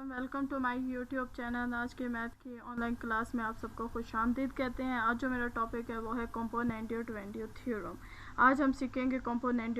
Welcome to my YouTube channel. आज के math की ऑनलाइन क्लास में आप सबको खुश आमदीद कहते हैं। आज जो मेरा टॉपिक है वो है कॉम्पोनेंट थ्योरम। आज हम सीखेंगे component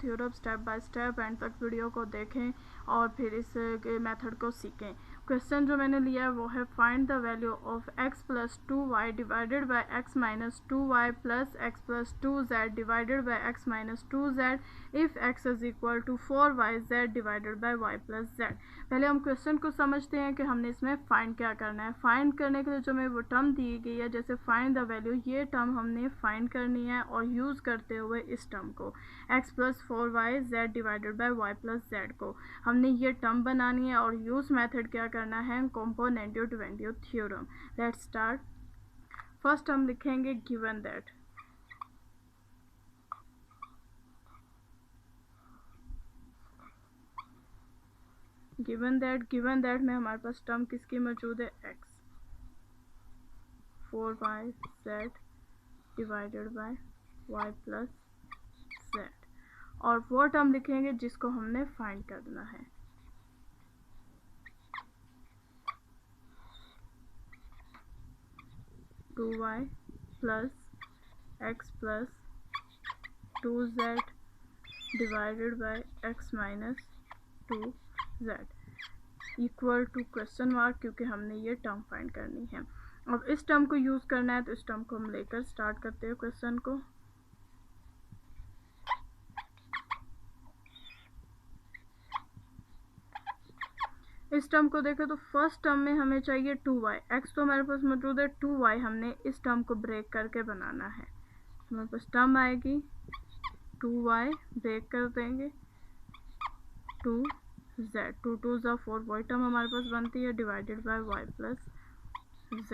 theorem step by step. And तक वीडियो को देखें और फिर इस मेथड को सीखें। क्वेश्चन जो मैंने लिया है वो है find the value of x plus 2y divided by x minus 2y plus x plus 2z divided by x minus 2z if x is equal to 4yz divided by y plus z। पहले हम question को समझते हैं कि हमने इसमें find क्या करना है। फाइंड करने के लिए जो हमें वो टर्म दी गई है, जैसे फाइंड द वैल्यू, ये टर्म हमने फाइंड करनी है और यूज़ करते हुए इस टर्म को x plus 4yz divided by y plus z को हमने ये टर्म बनानी है और यूज़ मेथड क्या करना है, component theorem. Let's start. First हम लिखेंगे गिवन दैट। गिवन दैट में हमारे पास टर्म किसकी मौजूद है, x 4yz divided by y plus z, और वो टर्म लिखेंगे जिसको हमने फाइंड करना है। Two y plus x plus 2z divided by x minus 2z equal to question mark, क्योंकि हमने ये टर्म फाइंड करनी है। अब इस टर्म को यूज़ करना है तो इस टर्म को हम लेकर स्टार्ट करते हैं क्वेश्चन को। इस टर्म को देखें तो फर्स्ट टर्म में हमें चाहिए 2y, x तो हमारे पास मौजूद है, 2y हमने इस टर्म को ब्रेक करके बनाना है। हमारे पास टर्म आएगी 2y, ब्रेक कर देंगे 2z, 2 2 ज़ा 4, वही टर्म हमारे पास बनती है divided by y plus z।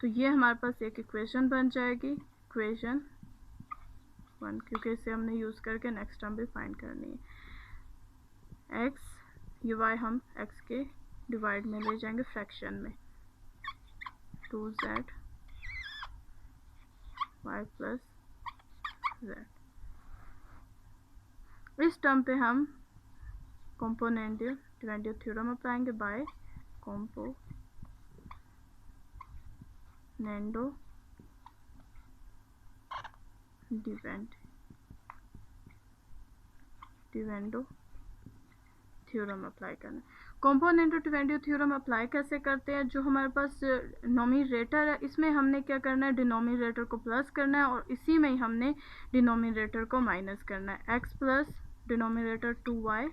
तो ये हमारे पास एक इक्वेशन बन जाएगी, इक्वेशन 1, क्योंकि इसे हमने यूज़ करके नेक्स्ट टर्म भी फाइंड करनी है। x ये y हम x के डिवाइड में ले जाएंगे फ्रैक्शन में, 2z y प्लस z। इस टर्म पे हम कॉम्पोनेंट थ्योरम अप्लाएंगे by componendo dividendo theorem apply करना। कॉम्पोनेंट थ्योरम अप्लाई कैसे करते हैं, जो हमारे पास नोमिनेटर है इसमें हमने क्या करना है, डिनोमिनेटर को प्लस करना है और इसी में ही हमने डिनोमिनेटर को माइनस करना है। x plus denominator 2y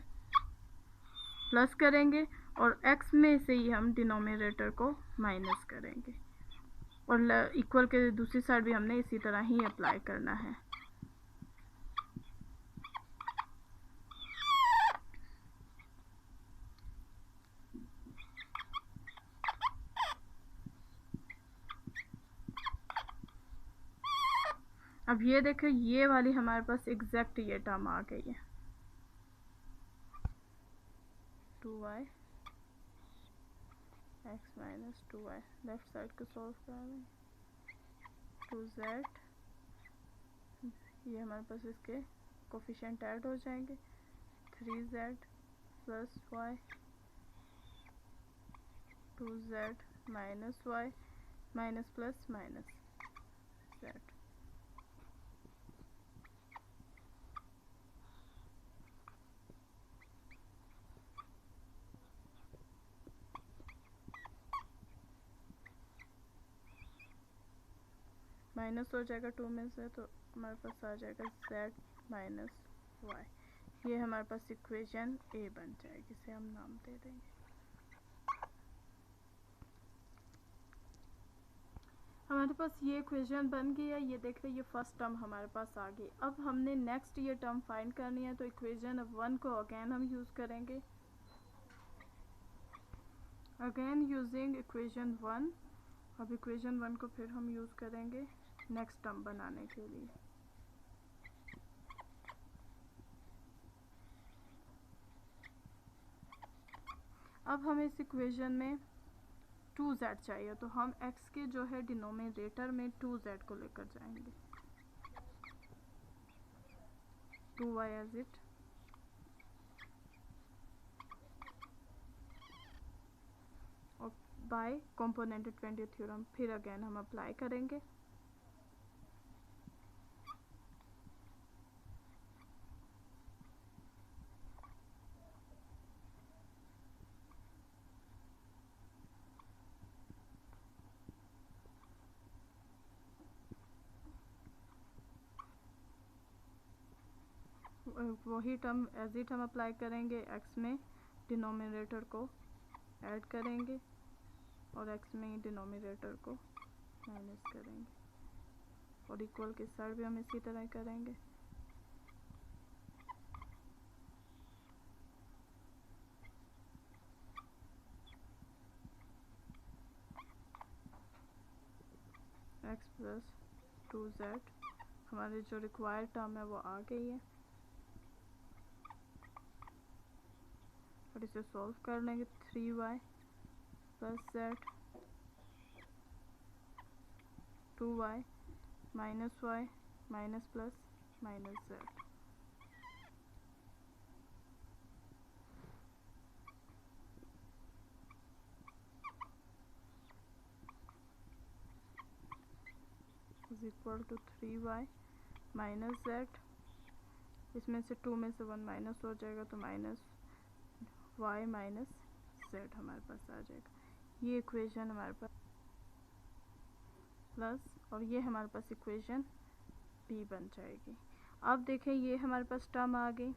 plus करेंगे और x में से ही हम डिनोमिनेटर को माइनस करेंगे, और इक्वल के दूसरी साइड भी हमने इसी तरह ही अप्लाई करना है। अब ये देखें, ये वाली हमारे पास एग्जैक्ट ये टर्म आ गई है, 2y x minus 2y, left side को सॉल्व करें, 2z, ये हमारे पास इसके कोफिशिएंट ऐड हो जाएंगे, 3z plus y, 2z minus y, minus plus minus z। Minus हो जाएगा 2 में से, तो हमारे पास आ जाएगा z माइनस y। ये हमारे पास इक्वेशन a बन जाएगी, इसे हम नाम दे देंगे। हमारे पास ये इक्वेशन बन गई है। ये देख रहे, ये फर्स्ट टर्म हमारे पास आ गई। अब हमने नेक्स्ट ये टर्म फाइंड करनी है, तो इक्वेशन 1 को अगेन हम यूज़ करेंगे, अगेन यूजिंग इक्वेशन 1। अब इक्वेशन 1 को फिर हम यूज़ करेंगे नेक्स्ट टर्म बनाने के लिए। अब हमें इस इक्वेशन में 2z चाहिए, तो हम x के जो है डिनोमिनेटर में 2z को लेकर जाएंगे, 2y एज इट बाय कॉम्पोनेंटेड 20 थ्योरम। फिर अगेन हम अप्लाई करेंगे। वही टर्म एज इट हम अप्लाई करेंगे। एक्स में डिनोमिनेटर को ऐड करेंगे और एक्स में डिनोमिनेटर को माइनस करेंगे, और इक्वल के साइड भी हम इसी तरह करेंगे। एक्स प्लस 2z हमारी जो रिक्वायर्ड टर्म है वो आ गई है, और इसे सॉल्व कर लेंगे। 3y plus z 2y minus y minus plus minus z। Is equal to 3y minus z। इसमें से 2 में से 1 माइनस हो जाएगा तो माइनस y माइनस z हमारे पास आ जाएगा। ये इक्वेशन हमारे पास प्लस, और ये हमारे पास इक्वेशन b बन जाएगी। अब देखें ये हमारे पास टर्म आ गई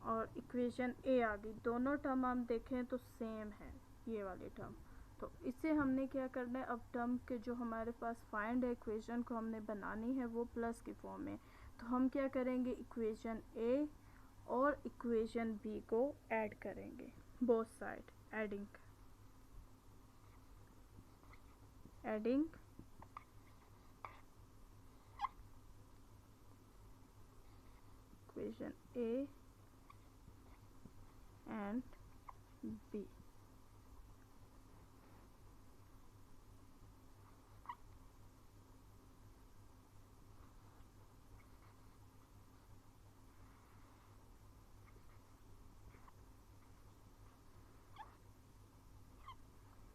और इक्वेशन a आ गई। दोनों टर्म हम देखें तो सेम है, ये वाली टर्म। तो इससे हमने क्या करना है, अब टर्म के जो हमारे पास फाइंड है इक्वेशन को हमने बनानी है वो प्लस की फॉर्म में। तो हम क्या करेंगे, इक्वेशन a और इक्वेशन b को ऐड करेंगे, both side adding equation a and b।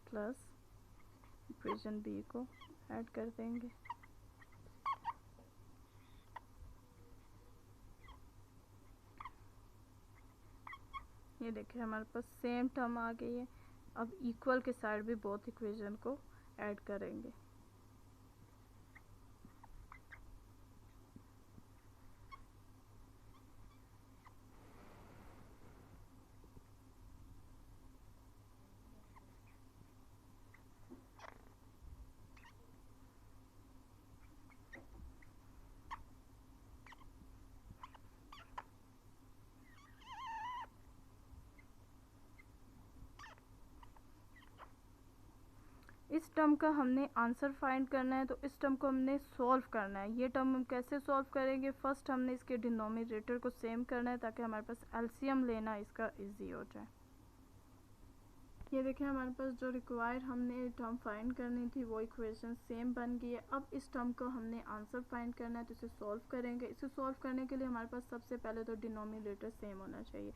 Plus equation b को ऐड कर देंगे। ये देखिए हमारे पास सेम टर्म आ गई है। अब इक्वल के साइड भी बोथ इक्वेशन को ऐड करेंगे। इस टर्म का हमने आंसर फाइंड करना है, तो इस टर्म को हमने सॉल्व करना है। ये टर्म हम कैसे सॉल्व करेंगे, फर्स्ट हमने इसके डिनोमिनेटर को सेम करना है ताकि हमारे पास एलसीएम लेना इसका इजी हो जाए। ये देखिए हमारे पास जो रिक्वायर्ड हमने टर्म फाइंड करनी थी वो इक्वेशन सेम बन गई है। अब इस टर्म को हमने आंसर फाइंड करना है तो इसे सॉल्व करेंगे। इसे सॉल्व करने के लिए हमारे पास सबसे पहले तो डिनोमिनेटर सेम होना चाहिए।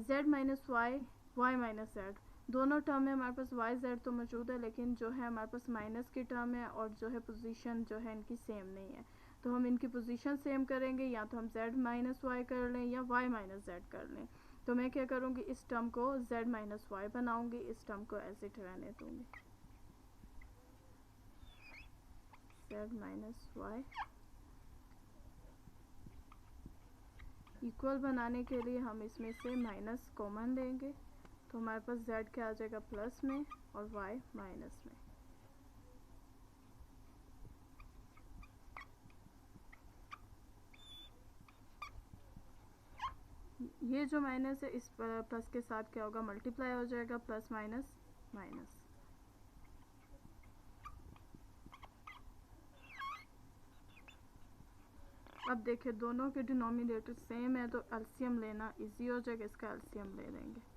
z minus y y minus z, दोनों टर्म में हमारे पास वाई जेड तो मौजूद है, लेकिन जो है हमारे पास माइनस की टर्म है और जो है पोजीशन जो है इनकी सेम नहीं है। तो हम इनकी पोजीशन सेम करेंगे, या तो हम z माइनस वाई कर लें या y माइनस जेड कर लें। तो मैं क्या करूँगी, इस टर्म को z माइनस वाई बनाऊँगी, इस टर्म को ऐसे इट रहने दूँगी, z माइनस वाई। इक्वल बनाने के लिए हम इसमें से माइनस कॉमन लेंगे, तो हमारे पास z क्या आ जाएगा प्लस में और y माइनस में। ये जो माइनस है इस प्लस के साथ क्या होगा, मल्टीप्लाई हो जाएगा, प्लस माइनस माइनस। अब देखिए दोनों के डिनोमिनेटर सेम है तो एलसीएम लेना इजी हो जाएगा, इसका एलसीएम ले लेंगे।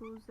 2z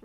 z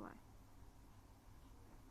y.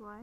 y